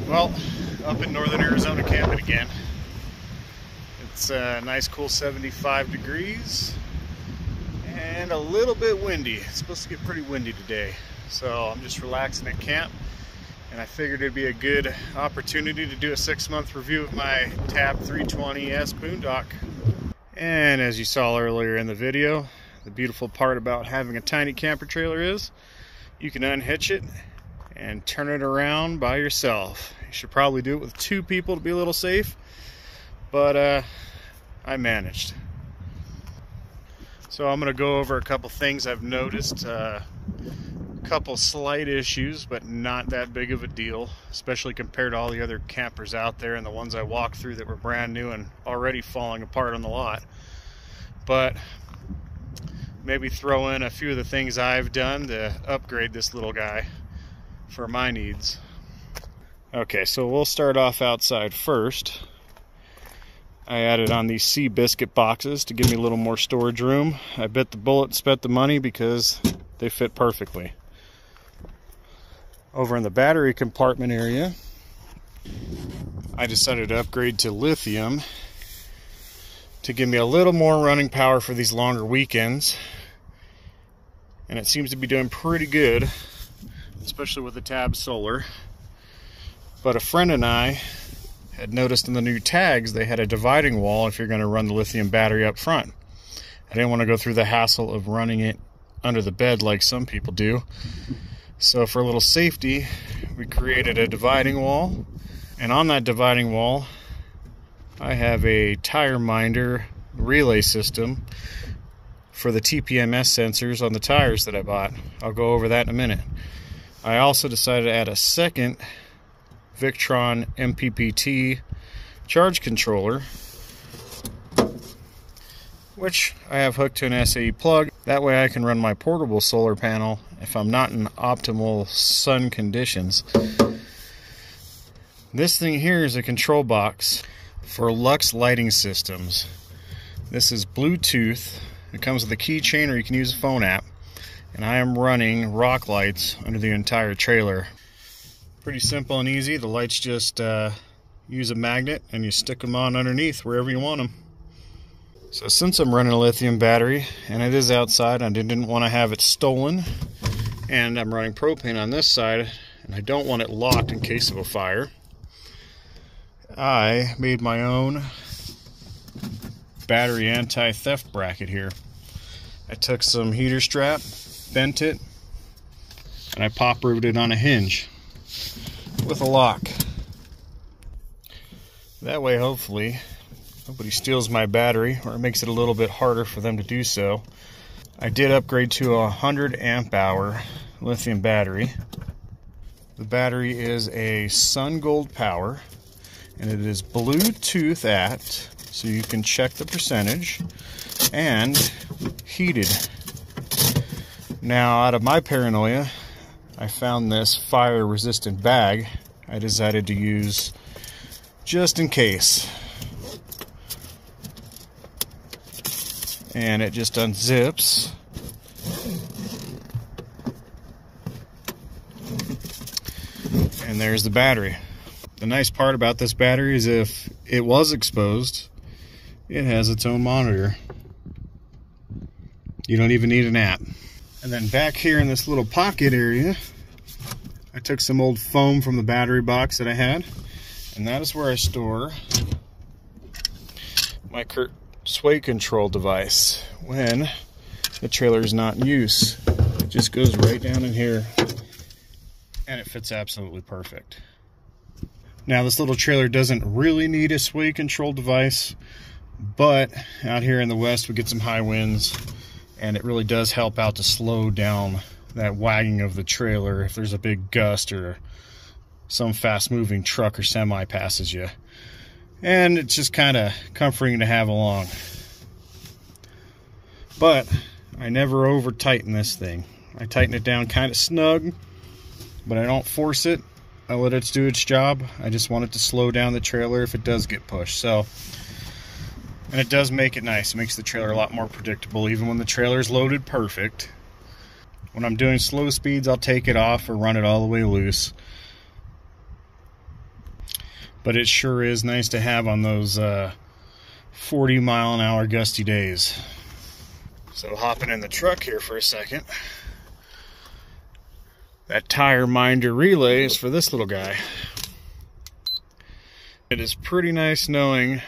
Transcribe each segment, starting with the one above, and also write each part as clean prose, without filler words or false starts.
Well, up in northern Arizona camping again. It's a nice cool 75 degrees and a little bit windy. It's supposed to get pretty windy today. So I'm just relaxing at camp, and I figured it'd be a good opportunity to do a 6-month review of my Tab 320S boondock. And as you saw earlier in the video, the beautiful part about having a tiny camper trailer is you can unhitch it and turn it around by yourself. You should probably do it with 2 people to be a little safe, but I managed. So I'm going to go over a couple things I've noticed, a couple slight issues, but not that big of a deal, especially compared to all the other campers out there and the ones I walked through that were brand new and already falling apart on the lot. But maybe throw in a few of the things I've done to upgrade this little guy for my needs. Okay, so we'll start off outside first. I added on these sea biscuit boxes to give me a little more storage room. I bit the bullet and spent the money because they fit perfectly. Over in the battery compartment area, I decided to upgrade to lithium to give me a little more running power for these longer weekends. And it seems to be doing pretty good, especially with the Tab Solar. But a friend and I had noticed in the new tags they had a dividing wall if you're going to run the lithium battery up front. I didn't want to go through the hassle of running it under the bed like some people do. So for a little safety, we created a dividing wall. And on that dividing wall, I have a tire minder relay system for the TPMS sensors on the tires that I bought. I'll go over that in a minute. I also decided to add a second Victron MPPT charge controller, which I have hooked to an SAE plug. That way I can run my portable solar panel if I'm not in optimal sun conditions. This thing here is a control box for Lux lighting systems. This is Bluetooth. It comes with a keychain, or you can use a phone app. And I am running rock lights under the entire trailer. Pretty simple and easy. The lights just use a magnet and you stick them on underneath wherever you want them. So since I'm running a lithium battery and it is outside, I didn't want to have it stolen, and I'm running propane on this side and I don't want it locked in case of a fire, I made my own battery anti-theft bracket here. I took some heater strap, bent it, and I pop rooted on a hinge with a lock. That way, hopefully, nobody steals my battery, or it makes it a little bit harder for them to do so. I did upgrade to a 100 amp hour lithium battery. The battery is a Sun Gold Power, and it is Bluetooth at, so you can check the percentage, and heated. Now, out of my paranoia, I found this fire resistant bag I decided to use just in case. And it just unzips. And there's the battery. The nice part about this battery is if it was exposed, it has its own monitor. You don't even need an app. And then back here in this little pocket area, I took some old foam from the battery box that I had, and that is where I store my sway control device when the trailer is not in use. It just goes right down in here, and it fits absolutely perfect. Now, this little trailer doesn't really need a sway control device, but out here in the west we get some high winds, and it really does help out to slow down that wagging of the trailer if there's a big gust or some fast moving truck or semi passes you. And it's just kind of comforting to have along. But I never over tighten this thing. I tighten it down kind of snug, but I don't force it. I let it do its job. I just want it to slow down the trailer if it does get pushed. And it does make it nice. It makes the trailer a lot more predictable, even when the trailer is loaded perfect. When I'm doing slow speeds, I'll take it off or run it all the way loose. but it sure is nice to have on those 40-mile-an-hour gusty days. So hopping in the truck here for a second. That tire minder relay is for this little guy. It is pretty nice knowing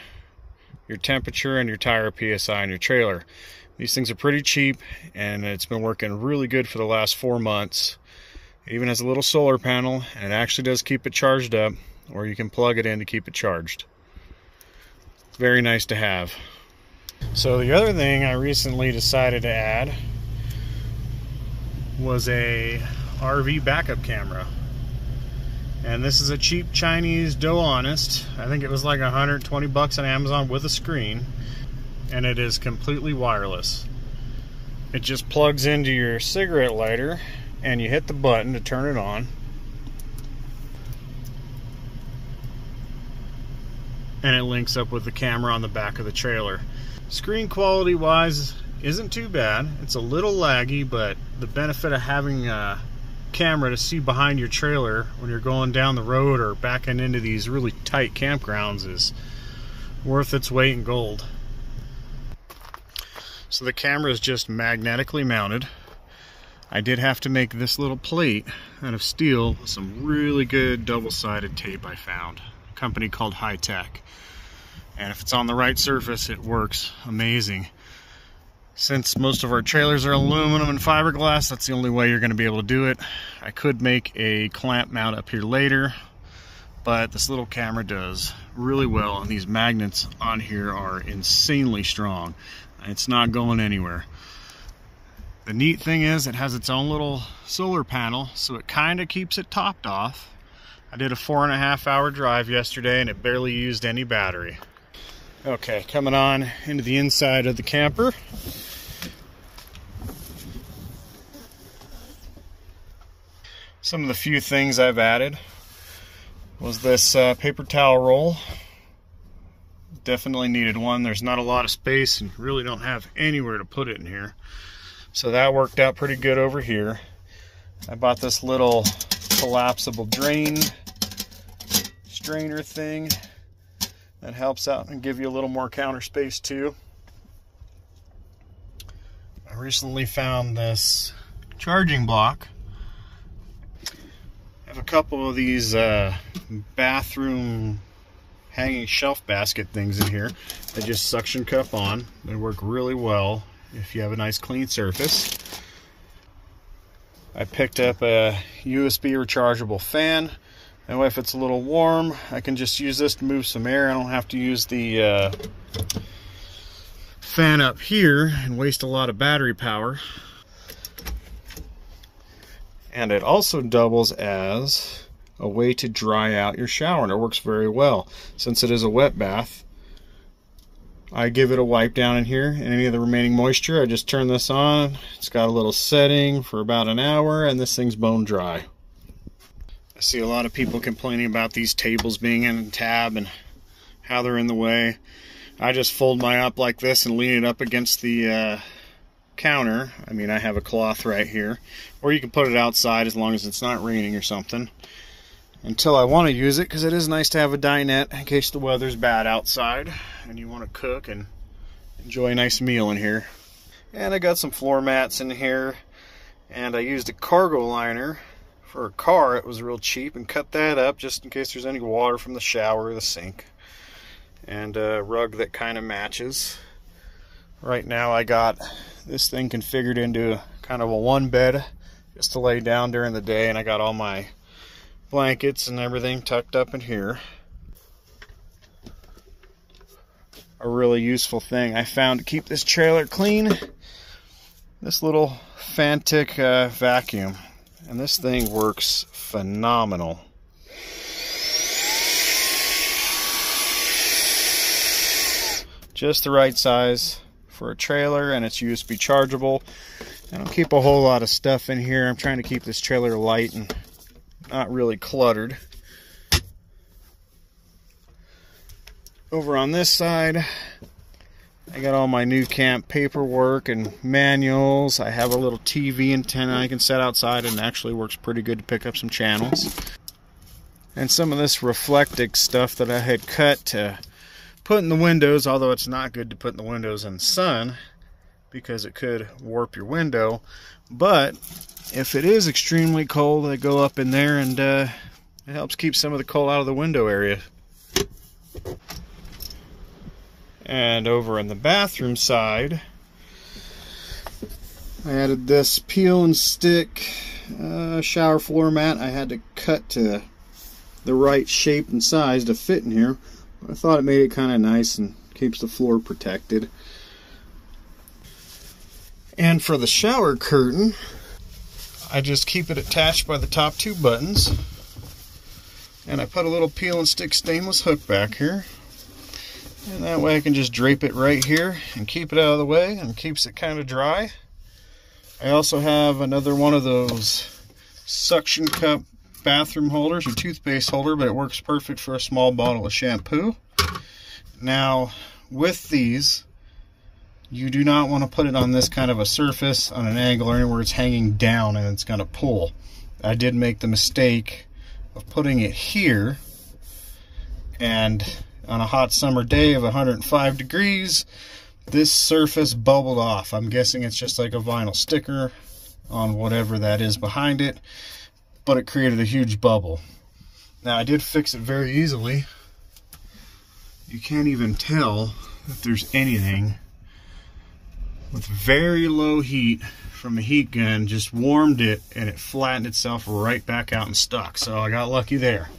your temperature and your tire PSI on your trailer. These things are pretty cheap, and it's been working really good for the last 4 months. It even has a little solar panel, and it actually does keep it charged up, or you can plug it in to keep it charged. Very nice to have. So the other thing I recently decided to add was a RV backup camera. And this is a cheap Chinese dough honest. I think it was like 120 bucks on Amazon with a screen, and it is completely wireless. It just plugs into your cigarette lighter and you hit the button to turn it on, and it links up with the camera on the back of the trailer. Screen quality wise isn't too bad. It's a little laggy, but the benefit of having a camera to see behind your trailer when you're going down the road or backing into these really tight campgrounds is worth its weight in gold. So the camera is just magnetically mounted. I did have to make this little plate out of steel with some really good double-sided tape I found. A company called High Tech. And if it's on the right surface, it works amazing. Since most of our trailers are aluminum and fiberglass, that's the only way you're going to be able to do it. I could make a clamp mount up here later, but this little camera does really well, and these magnets on here are insanely strong. It's not going anywhere. The neat thing is it has its own little solar panel, so it kind of keeps it topped off. I did a 4.5-hour drive yesterday, and it barely used any battery. Okay, coming on into the inside of the camper. Some of the few things I've added was this paper towel roll. Definitely needed one. There's not a lot of space and really don't have anywhere to put it in here. So that worked out pretty good over here. I bought this little collapsible strainer thing that helps out and give you a little more counter space too. I recently found this charging block. I have a couple of these bathroom hanging shelf basket things in here. They just suction cup on. They work really well if you have a nice clean surface. I picked up a USB rechargeable fan. That way if it's a little warm, I can just use this to move some air. I don't have to use the fan up here and waste a lot of battery power. And it also doubles as a way to dry out your shower, and it works very well. Since it is a wet bath, I give it a wipe down in here, and any of the remaining moisture, I just turn this on. It's got a little setting for about an hour, and this thing's bone dry. I see a lot of people complaining about these tables being in a tab and how they're in the way. I just fold mine up like this and lean it up against the counter. I mean, I have a cloth right here, or you can put it outside as long as it's not raining or something, until I want to use it, because it is nice to have a dinette in case the weather's bad outside and you want to cook and enjoy a nice meal in here. And I got some floor mats in here, and I used a cargo liner for a car. It was real cheap, and cut that up just in case there's any water from the shower or the sink. And a rug that kind of matches. Right now I got this thing configured into kind of a one bed just to lay down during the day, and I got all my blankets and everything tucked up in here. A really useful thing I found to keep this trailer clean, this little Fantic vacuum, and this thing works phenomenal. Just the right size for a trailer, and it's USB chargeable. I don't keep a whole lot of stuff in here. I'm trying to keep this trailer light and not really cluttered. Over on this side, I got all my Nucamp paperwork and manuals. I have a little TV antenna I can set outside, and it actually works pretty good to pick up some channels. And some of this reflective stuff that I had cut to put in the windows, although it's not good to put in the windows in the sun because it could warp your window. But if it is extremely cold, I go up in there and it helps keep some of the cold out of the window area. And over on the bathroom side, I added this peel and stick shower floor mat. I had to cut to the right shape and size to fit in here. I thought it made it kind of nice and keeps the floor protected. And for the shower curtain, I just keep it attached by the top two buttons. And I put a little peel and stick stainless hook back here. And that way I can just drape it right here and keep it out of the way and keeps it kind of dry. I also have another one of those suction cup bathroom holders or toothpaste holder, but it works perfect for a small bottle of shampoo. Now, with these, you do not want to put it on this kind of a surface on an angle or anywhere it's hanging down and it's going to pull. I did make the mistake of putting it here, and on a hot summer day of 105 degrees, this surface bubbled off. I'm guessing it's just like a vinyl sticker on whatever that is behind it, but it created a huge bubble. Now, I did fix it very easily. You can't even tell that there's anything. With very low heat from a heat gun, just warmed it and it flattened itself right back out and stuck. So I got lucky there.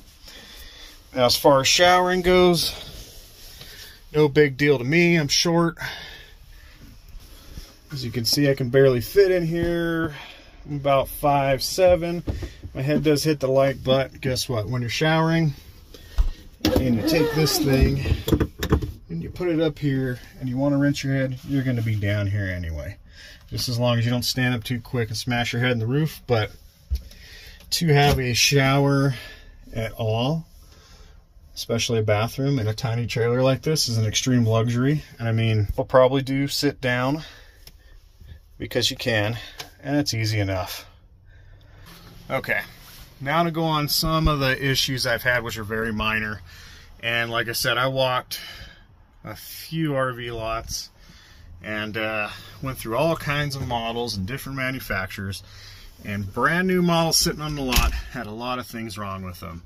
Now, as far as showering goes, no big deal to me. I'm short. As you can see, I can barely fit in here. I'm about 5'7". My head does hit the light, but guess what? When you're showering and you take this thing and you put it up here and you want to rinse your head, you're going to be down here anyway. Just as long as you don't stand up too quick and smash your head in the roof. But to have a shower at all, especially a bathroom in a tiny trailer like this, is an extreme luxury. And I mean, we'll probably do sit down because you can, and it's easy enough. Okay, now to go on some of the issues I've had, which are very minor. And like I said, I walked a few RV lots and went through all kinds of models and different manufacturers, and brand new models sitting on the lot had a lot of things wrong with them.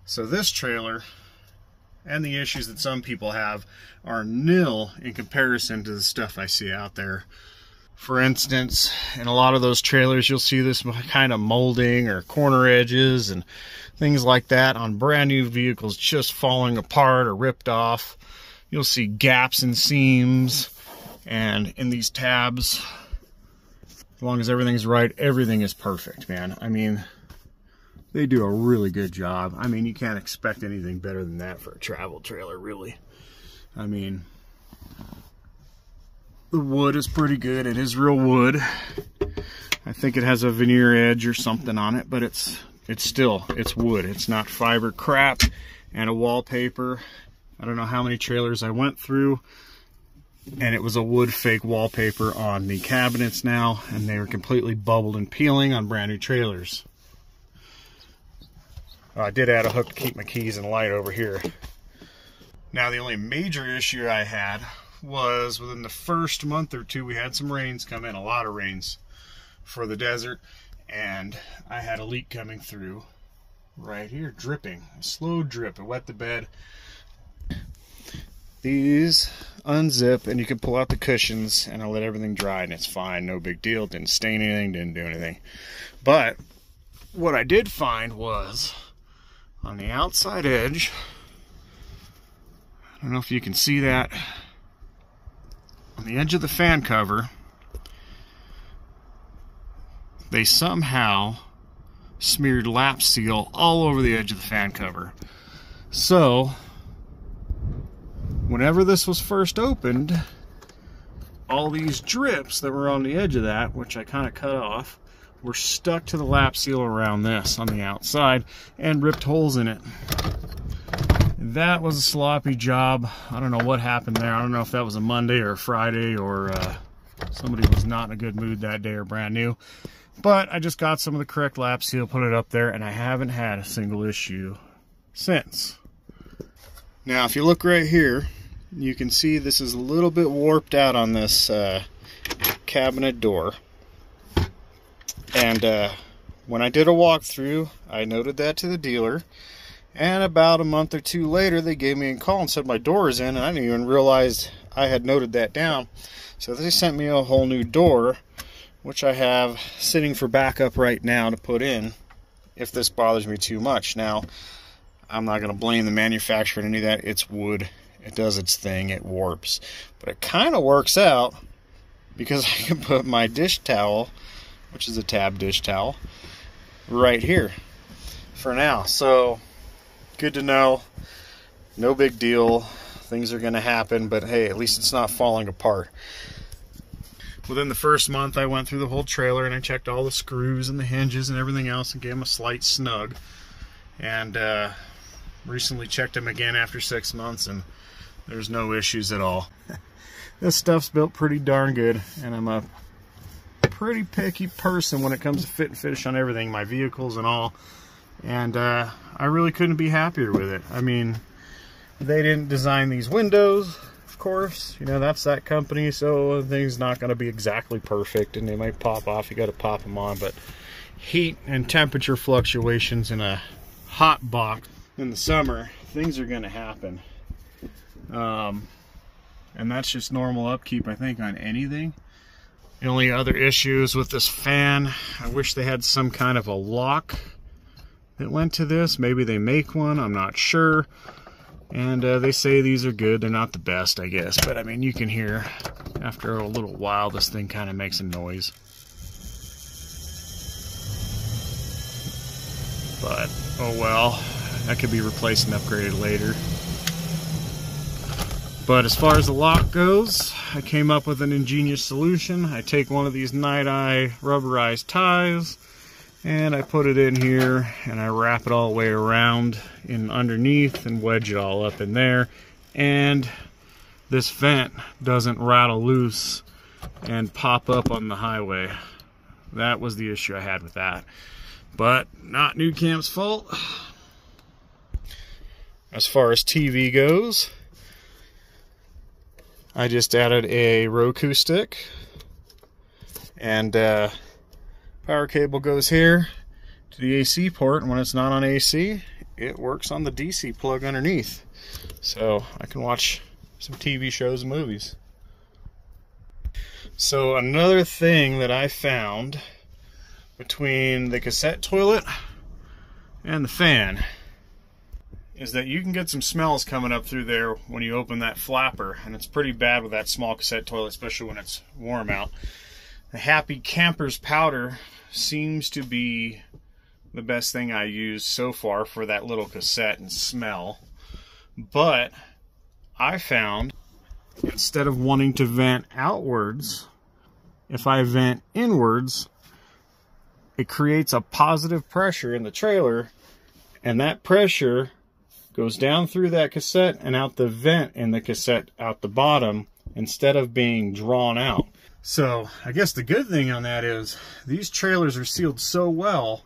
So this trailer and the issues that some people have are nil in comparison to the stuff I see out there. For instance, in a lot of those trailers, you'll see this kind of molding or corner edges and things like that on brand new vehicles just falling apart or ripped off. You'll see gaps and seams, and in these tabs, as long as everything's right, everything is perfect, man. I mean, they do a really good job. I mean, you can't expect anything better than that for a travel trailer, really. I mean, the wood is pretty good. It is real wood. I think it has a veneer edge or something on it, but it's wood. It's not fiber crap. And a wallpaper. I don't know how many trailers I went through, and it was a wood fake wallpaper on the cabinets now, and they were completely bubbled and peeling on brand new trailers. I did add a hook to keep my keys and light over here. Now, the only major issue I had was within the first month or two, we had some rains come in, a lot of rains for the desert, and I had a leak coming through right here, dripping, a slow drip. It wet the bed. These unzip and you can pull out the cushions, and I let everything dry and it's fine, no big deal. Didn't stain anything, didn't do anything. But what I did find was on the outside edge, I don't know if you can see that, on the edge of the fan cover, they somehow smeared lap seal all over the edge of the fan cover. So whenever this was first opened, all these drips that were on the edge of that, which I kind of cut off, were stuck to the lap seal around this on the outside and ripped holes in it. That was a sloppy job. I don't know what happened there. I don't know if that was a Monday or a Friday, or somebody was not in a good mood that day or brand new. But I just got some of the correct lap seal, put it up there, and I haven't had a single issue since. Now, if you look right here, you can see this is a little bit warped out on this cabinet door. And when I did a walkthrough, I noted that to the dealer. And about a month or two later, they gave me a call and said my door is in, and I didn't even realize I had noted that down. So they sent me a whole new door, which I have sitting for backup right now to put in if this bothers me too much. Now, I'm not going to blame the manufacturer or any of that. It's wood. It does its thing. It warps. But it kind of works out because I can put my dish towel, which is a tab dish towel, right here for now. So, good to know. No big deal. Things are going to happen, but hey, at least it's not falling apart. Within the first month, I went through the whole trailer and I checked all the screws and the hinges and everything else and gave them a slight snug. And recently checked them again after 6 months, and there's no issues at all. This stuff's built pretty darn good, and I'm a pretty picky person when it comes to fit and finish on everything, my vehicles and all. And I really couldn't be happier with it. I mean, they didn't design these windows, of course. You know, that's that company, so things not going to be exactly perfect, and they might pop off. You got to pop them on, but heat and temperature fluctuations in a hot box in the summer, things are going to happen. And that's just normal upkeep, I think, on anything. The only other issues with this fan, I wish they had some kind of a lock that went to this. Maybe they make one, I'm not sure. And they say these are good. They're not the best, I guess. But I mean, you can hear after a little while, this thing kind of makes a noise. But, oh well, that could be replaced and upgraded later. But as far as the lock goes, I came up with an ingenious solution. I take one of these night-eye rubberized ties, and I put it in here, and I wrap it all the way around in underneath and wedge it all up in there. And this vent doesn't rattle loose and pop up on the highway. That was the issue I had with that. But not Nucamp's fault. As far as TV goes, I just added a Roku stick, and power cable goes here to the AC port, and when it's not on AC, it works on the DC plug underneath. So I can watch some TV shows and movies. So another thing that I found between the cassette toilet and the fan is that you can get some smells coming up through there when you open that flapper, and it's pretty bad with that small cassette toilet, especially when it's warm out. The Happy Campers powder seems to be the best thing I used so far for that little cassette and smell. But I found, instead of wanting to vent outwards, if I vent inwards, it creates a positive pressure in the trailer, and that pressure goes down through that cassette and out the vent in the cassette out the bottom instead of being drawn out. So I guess the good thing on that is these trailers are sealed so well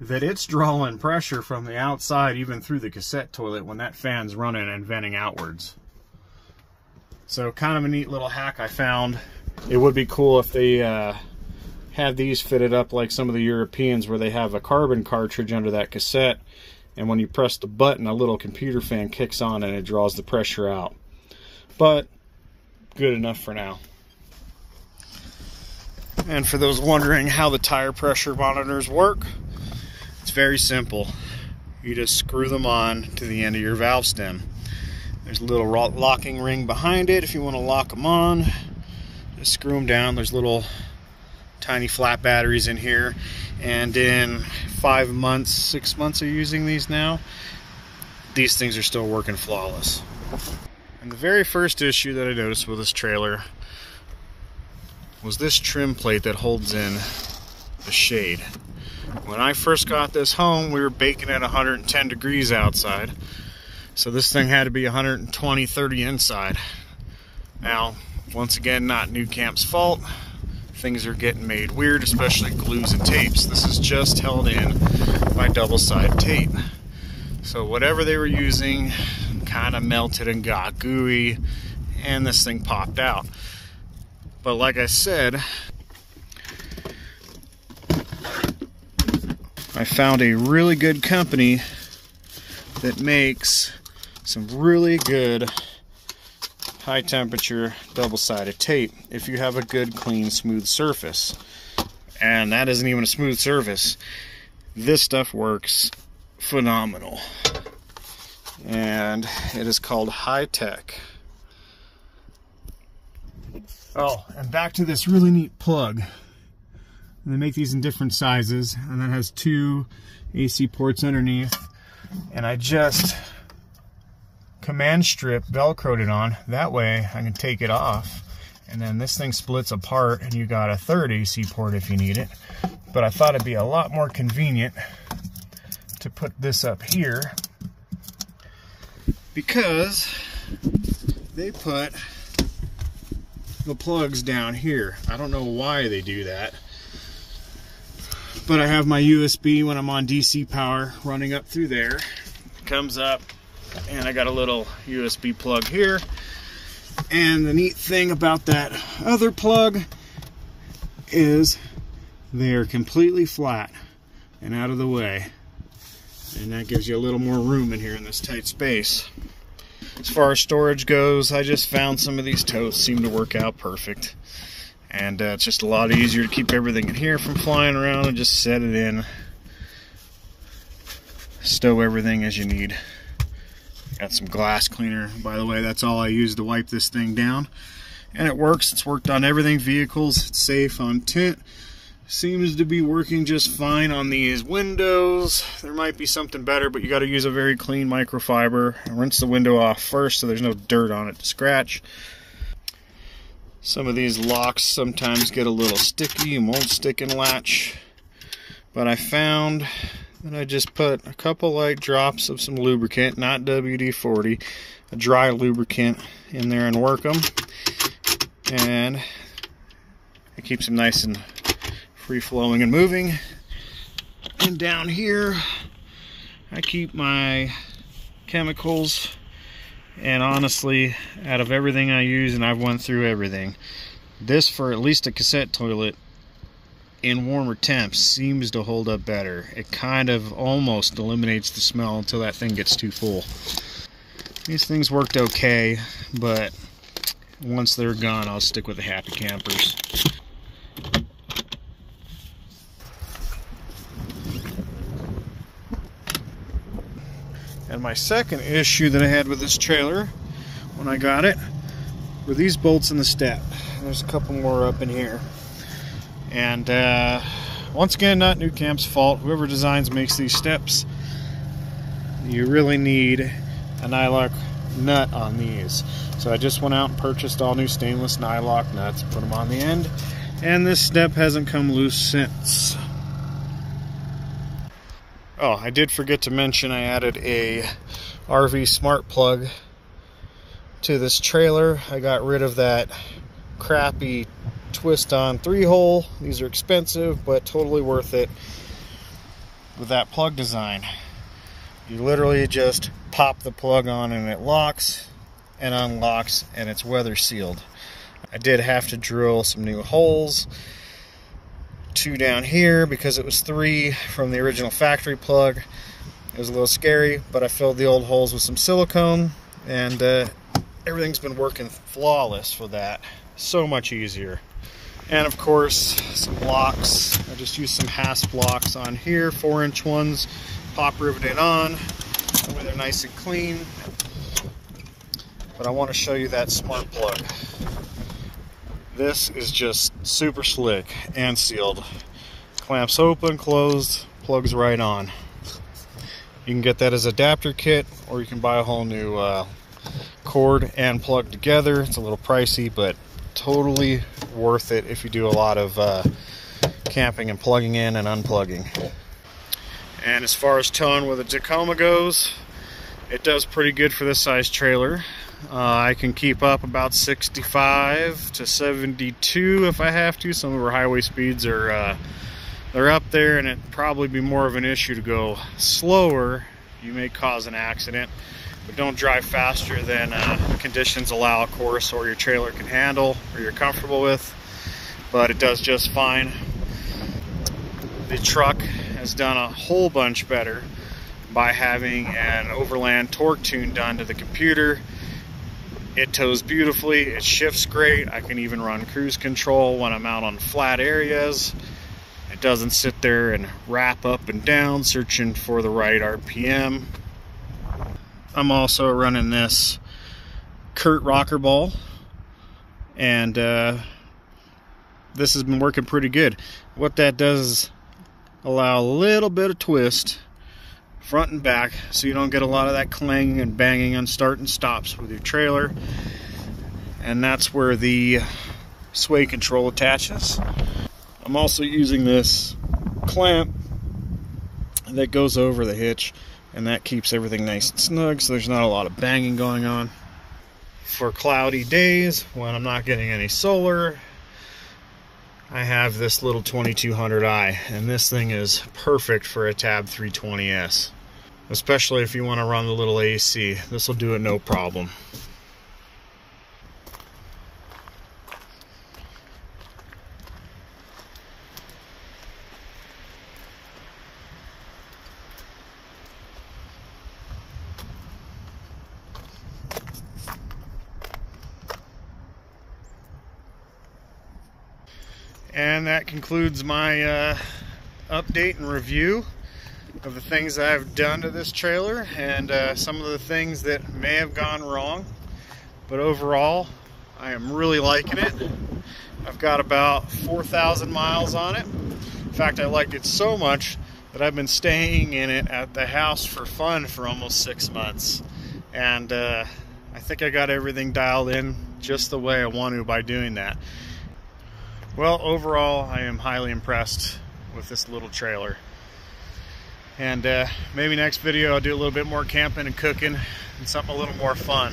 that it's drawing pressure from the outside even through the cassette toilet when that fan's running and venting outwards. So kind of a neat little hack I found. It would be cool if they had these fitted up like some of the Europeans, where they have a carbon cartridge under that cassette, and when you press the button, a little computer fan kicks on and it draws the pressure out. But good enough for now. And for those wondering how the tire pressure monitors work, it's very simple. You just screw them on to the end of your valve stem. There's a little locking ring behind it if you want to lock them on. Just screw them down. There's little tiny flat batteries in here, and in 5 months, 6 months of using these now, these things are still working flawless. And the very first issue that I noticed with this trailer was this trim plate that holds in the shade. When I first got this home, we were baking at 110 degrees outside, so this thing had to be 120, 30 inside. Now, once again, not Nucamp's fault. things are getting made weird, especially glues and tapes. This is just held in by double-sided tape. So whatever they were using kind of melted and got gooey, and this thing popped out. But like I said, I found a really good company that makes some really good high temperature double-sided tape if you have a good, clean, smooth surface. And that isn't even a smooth surface. This stuff works phenomenal. And it is called High Tech. Oh, and back to this really neat plug. And they make these in different sizes, and that has 2 AC ports underneath. And I just command strip velcroed it on. That way I can take it off, and then this thing splits apart, and you got a 3rd AC port if you need it. But I thought it'd be a lot more convenient to put this up here, because they put the plugs down here. I don't know why they do that, but I have my USB when I'm on DC power running up through there. It comes up, and I got a little USB plug here. And the neat thing about that other plug is they're completely flat and out of the way, and that gives you a little more room in here in this tight space. As far as storage goes, I just found some of these totes seem to work out perfect. And it's just a lot easier to keep everything in here from flying around, and just set it in. Stow everything as you need. Got some glass cleaner, by the way. That's all I use to wipe this thing down. And it works. It's worked on everything. Vehicles, it's safe on tint. Seems to be working just fine on these windows. There might be something better, but you got to use a very clean microfiber. Rinse the window off first so there's no dirt on it to scratch. Some of these locks sometimes get a little sticky and won't stick and latch. But I found that I just put a couple light drops of some lubricant, not WD-40, a dry lubricant in there, and work them. And it keeps them nice and free-flowing and moving. And down here I keep my chemicals, and honestly, out of everything I use, and I've went through everything, this, for at least a cassette toilet in warmer temps, seems to hold up better. It kind of almost eliminates the smell until that thing gets too full. These things worked okay, but once they're gone, I'll stick with the Happy Campers. And my second issue that I had with this trailer when I got it were these bolts in the step. There's a couple more up in here. And once again, not Nucamp's fault. Whoever designs makes these steps. You really need a nylock nut on these. So I just went out and purchased all new stainless nylock nuts, put them on the end, and this step hasn't come loose since. Oh, I did forget to mention I added a RV smart plug to this trailer. I got rid of that crappy twist-on 3-hole. These are expensive, but totally worth it with that plug design. You literally just pop the plug on and it locks and unlocks, and it's weather sealed. I did have to drill some new holes, 2 down here because it was 3 from the original factory plug. It was a little scary, but I filled the old holes with some silicone, and everything's been working flawless for that. So much easier. And of course, some blocks. I just used some hasp blocks on here, 4-inch ones, pop riveted on. That way they're nice and clean. But I want to show you that smart plug. This is just super slick and sealed. Clamps open, closed, plugs right on. You can get that as adapter kit, or you can buy a whole new cord and plug together. It's a little pricey, but totally worth it if you do a lot of camping and plugging in and unplugging. And as far as towing with a Tacoma goes, it does pretty good for this size trailer. I can keep up about 65 to 72 if I have to. Some of our highway speeds are they're up there, and it'd probably be more of an issue to go slower. You may cause an accident, but don't drive faster than conditions allow, of course, or your trailer can handle or you're comfortable with. But it does just fine. The truck has done a whole bunch better by having an overland torque tune done to the computer. It tows beautifully, it shifts great. I can even run cruise control when I'm out on flat areas. It doesn't sit there and wrap up and down searching for the right RPM. I'm also running this Kurt rocker ball, and this has been working pretty good. What that does is allow a little bit of twist front and back, so you don't get a lot of that clanging and banging on start and stops with your trailer. And that's where the sway control attaches. I'm also using this clamp that goes over the hitch, and that keeps everything nice and snug, so there's not a lot of banging going on. For cloudy days when I'm not getting any solar, I have this little 2200i, and this thing is perfect for a Tab 320S, especially if you want to run the little AC. This will do it no problem. And that concludes my update and review of the things that I've done to this trailer, and some of the things that may have gone wrong. But overall, I am really liking it. I've got about 4,000 miles on it. In fact, I liked it so much that I've been staying in it at the house for fun for almost 6 months. And I think I got everything dialed in just the way I want to by doing that. Well, overall, I am highly impressed with this little trailer. And maybe next video I'll do a little bit more camping and cooking and something a little more fun.